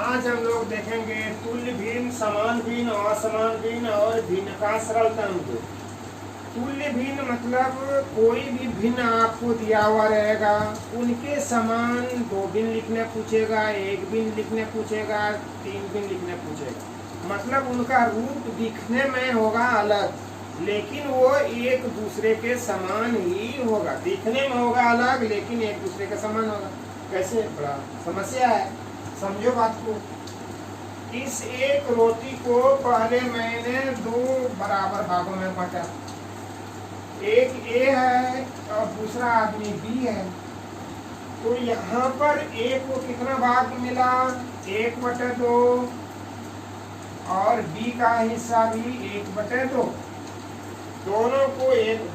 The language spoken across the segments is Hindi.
आज हम लोग देखेंगे तुल्य भिन्न, समान भिन्न, असमान भिन्न और भिन्न का सरलतम रूप। तुल्य भिन्न मतलब कोई भी भिन्न आपको दिया हुआ रहेगा, उनके समान दो भिन्न लिखने पूछेगा, एक भिन्न लिखने पूछेगा, तीन भिन्न लिखने पूछेगा। मतलब उनका रूप दिखने में होगा अलग, लेकिन वो एक दूसरे के समान ही होगा। दिखने में होगा अलग लेकिन एक दूसरे के समान होगा। कैसे? बड़ा समस्या है, समझो बात को। इस एक रोटी को पहले मैंने दो बराबर भागों में बांटा। एक ए है और दूसरा आदमी बी है। तो यहाँ पर ए को कितना भाग मिला? 1/2 और बी का हिस्सा भी 1/2। दोनों को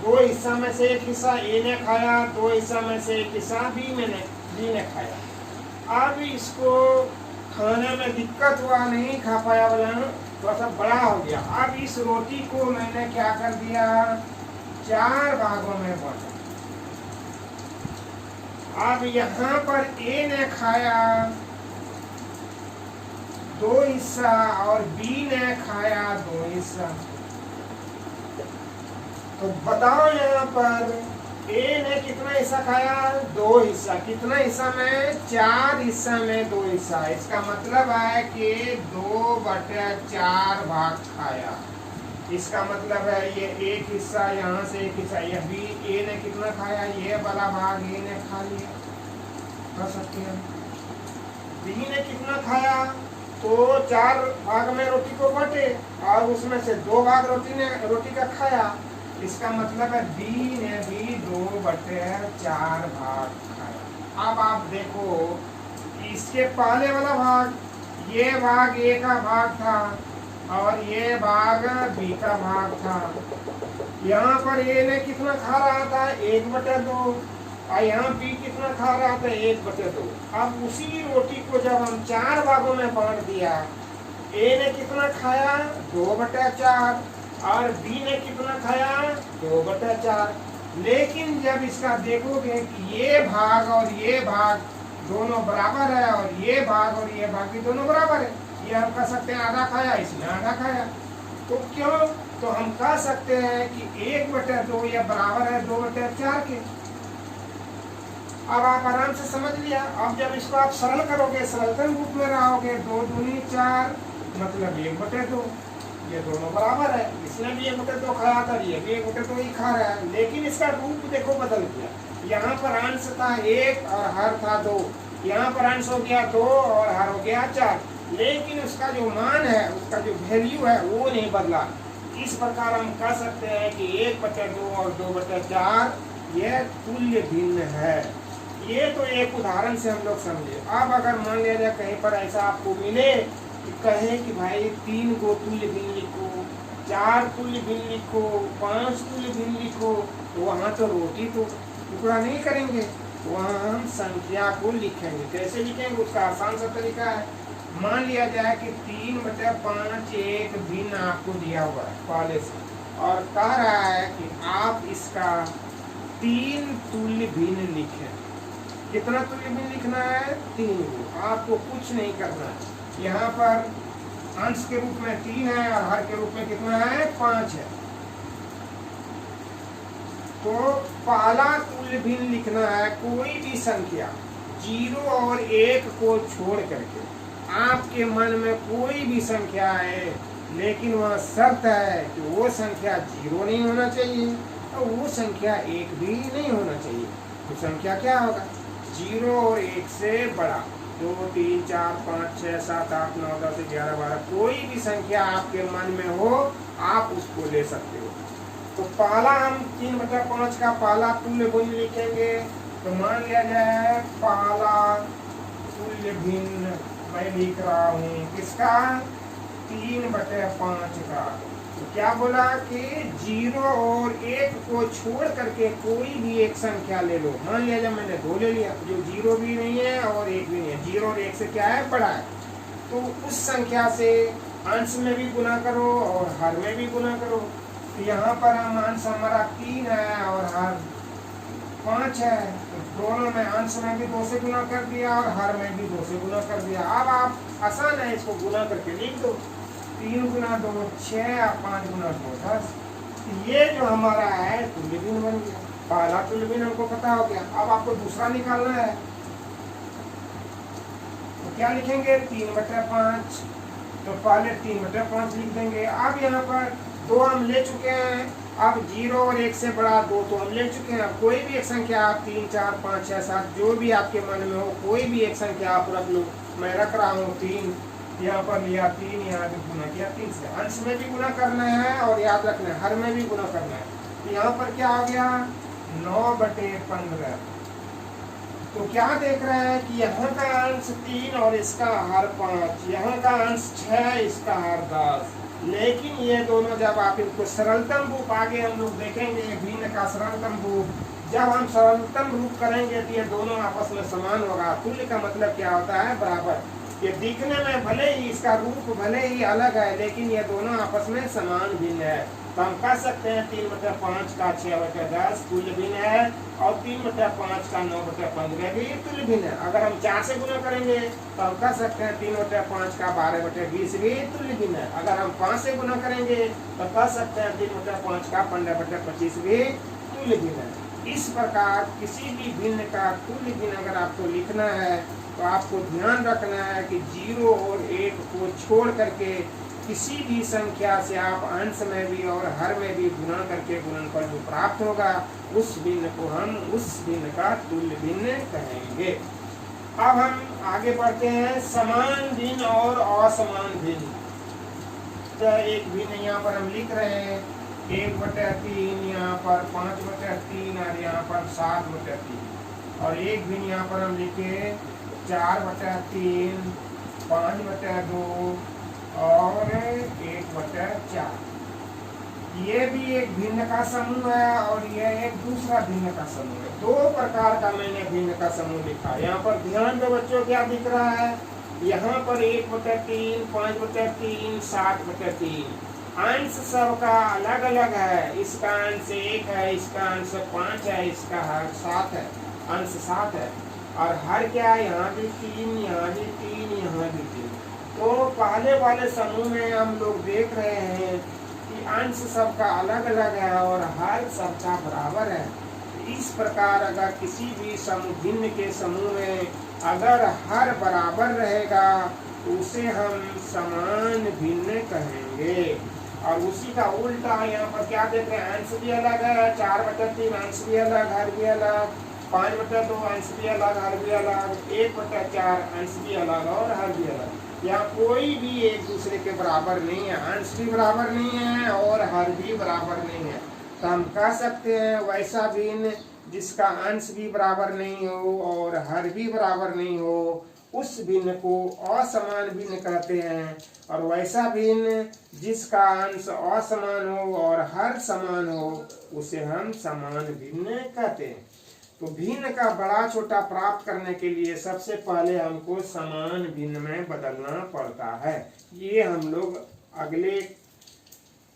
दो हिस्सा में से एक हिस्सा ए ने खाया, दो हिस्सा में से एक हिस्सा बी ने खाया। अब इसको खाने में दिक्कत हुआ, नहीं खा पाया, बोला थोड़ा सा बड़ा हो गया। अब इस रोटी को मैंने क्या कर दिया? 4 भागों में बांटा। अब यहाँ पर ए ने खाया 2 हिस्सा और बी ने खाया 2 हिस्सा। तो बताओ यहाँ पर ए ने कितना हिस्सा खाया? 2 हिस्सा। कितना हिस्सा में? 4 हिस्सा में 2 हिस्सा। इसका मतलब है कि 2/4 भाग खाया। इसका मतलब है ये एक हिस्सा, यहाँ से एक हिस्सा। यह भी ए ने कितना खाया? ये वाला भाग ए ने खा लिया, कर सकते हैं। बी ने कितना खाया? तो 4 भाग में रोटी को बांटे और उसमें से 2 भाग रोटी का खाया। इसका मतलब है बी ने भी 2/4 भाग खाया। अब आप देखो, इसके पहले वाला भाग, ये भाग ए का भाग था और ये भाग बी का भाग था। यहाँ पर ए ने कितना खा रहा था? 1/2 और यहाँ बी कितना खा रहा था? 1/2। अब उसी रोटी को जब हम 4 भागों में बांट दिया, ए ने कितना खाया? 2/4 और बी ने कितना खाया? 2/4। लेकिन जब इसका देखोगे कि ये भाग और ये भाग दोनों बराबर है और ये भाग और ये भाग भी दोनों बराबर है, ये हम कह सकते हैं आधा खाया, इसने आधा खाया। तो क्यों? तो हम कह सकते हैं कि 1/2 ये बराबर है 2/4 के। अब आप आराम से समझ लिया। अब जब इसको आप सरल करोगे, सरलतम रूप में रहोगे, 2 दूनी 4 मतलब 1/2। ये दोनों बराबर है, इसने भी 1/2 खाया था, ये भी 1/2 ही खा रहा है। लेकिन इसका रूप देखो बदल गया। यहाँ पर अंश था 1 और हर था 2। यहाँ पर अंश हो गया 2 और हर हो गया 4। लेकिन उसका जो मान है, उसका जो वैल्यू है, वो नहीं बदला। इस प्रकार हम कह सकते हैं कि 1/2 और 2/4 ये तुल्य भिन्न है। ये तो एक उदाहरण से हम लोग समझे। अब अगर मान लिया जाए कहीं पर ऐसा आपको मिले कि कहे कि भाई 3 गो तुल्य भिन्न लिखो, 4 तुल्य भिन्न लिखो, 5 तुल्य भिन्न लिखो, तो वहाँ तो रोटी तो टुकड़ा नहीं करेंगे, वहाँ हम संख्या को लिखेंगे। कैसे लिखेंगे? उसका आसान सा तरीका है। मान लिया जाए कि 3/5 एक भिन्न आपको दिया हुआ है पहले से और कह रहा है कि आप इसका 3 तुल्य भिन्न लिखें। कितना तुल्य भिन्न लिखना है? 3 गो। आपको कुछ नहीं करना है। यहाँ पर अंश के रूप में 3 है और हर के रूप में कितना है? 5 है। तो पहला तुल्य भिन्न लिखना है कोई भी संख्या 0 और 1 को छोड़ करके। आपके मन में कोई भी संख्या है, लेकिन वह शर्त है कि वो संख्या 0 नहीं होना चाहिए और वो संख्या 1 भी नहीं होना चाहिए। तो संख्या क्या होगा? 0 और 1 से बड़ा। 2 3 4 5 6 7 8 9 10 11 12 कोई भी संख्या आपके मन में हो, आप उसको ले सकते हो। तो पहला हम 3/5 का पहला तुल्य भिन्न लिखेंगे। तो मान लिया जाए पहला तुल्य भिन्न मैं लिख रहा हूँ किसका? 3/5 का। तो क्या बोला कि 0 और 1 को छोड़ करके कोई भी एक संख्या ले लो। मान लिया जाए मैंने 2 ले लिया, जो 0 भी नहीं है और 1 भी नहीं है। 0 और 1 से क्या है? बड़ा है। तो उस संख्या से अंश में भी गुना करो और हर में भी गुना करो। तो यहाँ पर हम अंश हमारा 3 है और हर 5 है। तो दोनों में अंश में भी 2 से गुना कर दिया और हर में भी 2 से गुना कर दिया। अब आप आसान है, इसको गुना करके लिख दो। 3 गुना 2 6 और 5 गुना 2 10। ये जो हमारा है तुल्य भिन्न बन गया। पहला तुल्य भिन्न हमको पता हो गया। अब आपको दूसरा निकालना है, तो क्या लिखेंगे? 3/5। तो पहले 3/5 लिख देंगे। अब यहाँ पर 2 हम ले चुके हैं, अब 0 और 1 से बड़ा 2 तो हम ले चुके हैं। अब कोई भी एक संख्या आप 3 4 5 6 7 जो भी आपके मन में हो, कोई भी एक संख्या आप रख लो। मैं रख रहा हूँ 3, यहाँ पर लिया 3, यहाँ भी गुना किया 3 से। अंश में भी गुना करना है और याद रखना है हर में भी गुना करना है। तो यहाँ पर क्या आ गया? 9/15। तो क्या देख रहे हैं कि यहाँ का अंश 3 और इसका हर 5, यहाँ का अंश 6, इसका हर 10। लेकिन ये दोनों जब आप इनको सरलतम रूप आगे हम लोग देखेंगे, भिन्न का सरलतम रूप जब हम सरलतम रूप करेंगे तो ये दोनों आपस में समान होगा। तुल्य का मतलब क्या होता है? बराबर। ये दिखने में भले ही इसका रूप भले ही अलग है, लेकिन ये दोनों आपस में समान भिन्न है। तो हम कह सकते हैं 3/5 का 6/10 तुल्य भिन्न है और 3/5 का 9/15 भी तुल्य भिन्न है। अगर हम 4 से गुना करेंगे तो हम कह सकते हैं 3/5 का 12/20 भी तुल्य भिन्न है। अगर हम 5 से गुना करेंगे तो कह सकते हैं 3/5 का 15/25 भी तुल्य भिन्न है। इस प्रकार किसी भी भिन्न का तुल्य भिन्न अगर आपको लिखना है तो आपको ध्यान रखना है कि 0 और 1 को छोड़ करके किसी भी संख्या से आप अंश में भी और हर में भी गुणा करके गुणनफल जो प्राप्त होगा उस भिन्न को हम उस भिन्न का तुल्य भिन्न कहेंगे। अब हम आगे बढ़ते हैं समान भिन्न और असमान भिन्न। तो एक भिन्न यहाँ पर हम लिख रहे हैं 1/3, यहाँ पर 5/3 और यहाँ पर 7/3। और एक भिन्न यहाँ पर हम लिखे 4/3, 5/2 और 1/4। ये भी एक भिन्न का समूह है और यह एक दूसरा भिन्न का समूह है। 2 प्रकार का मैंने भिन्न का समूह लिखा। यहाँ पर ध्यान दो बच्चों, क्या दिख रहा है? यहाँ पर 1/3, 5/3, 7/3। अंश सबका अलग अलग है। इसका अंश 1 है, इसका अंश 5 है, इसका हर 7 है, अंश 7 है। और हर क्या है? यहाँ भी 3, यहाँ भी 3, यहाँ भी 3। तो पहले वाले समूह में हम लोग देख रहे हैं कि अंश सबका अलग अलग है और हर सबका बराबर है। इस प्रकार अगर किसी भी समूह भिन्न के समूह में अगर हर बराबर रहेगा उसे हम समान भिन्न कहेंगे। और उसी का उल्टा यहाँ पर क्या देख रहे हैं? अंश भी अलग है, 4/3 अंश भी अलग, हर भी अलग, 5/2 अंश भी अलग, हर भी अलग, 1/4 अंश भी अलग और हर भी अलग। यहाँ कोई भी एक दूसरे के बराबर नहीं है। अंश भी बराबर नहीं है और हर भी बराबर नहीं है। तो हम कह सकते हैं वैसा भिन्न जिसका अंश भी बराबर नहीं हो और हर भी बराबर नहीं हो उस भिन्न को असमान भिन्न कहते हैं। और वैसा भिन्न जिसका अंश असमान हो और हर समान हो उसे हम समान भिन्न कहते हैं। तो भिन्न का बड़ा छोटा प्राप्त करने के लिए सबसे पहले हमको समान भिन्न में बदलना पड़ता है। ये हम लोग अगले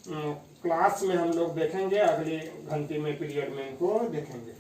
क्लास में हम लोग देखेंगे, अगले घंटे में पीरियड में इनको देखेंगे।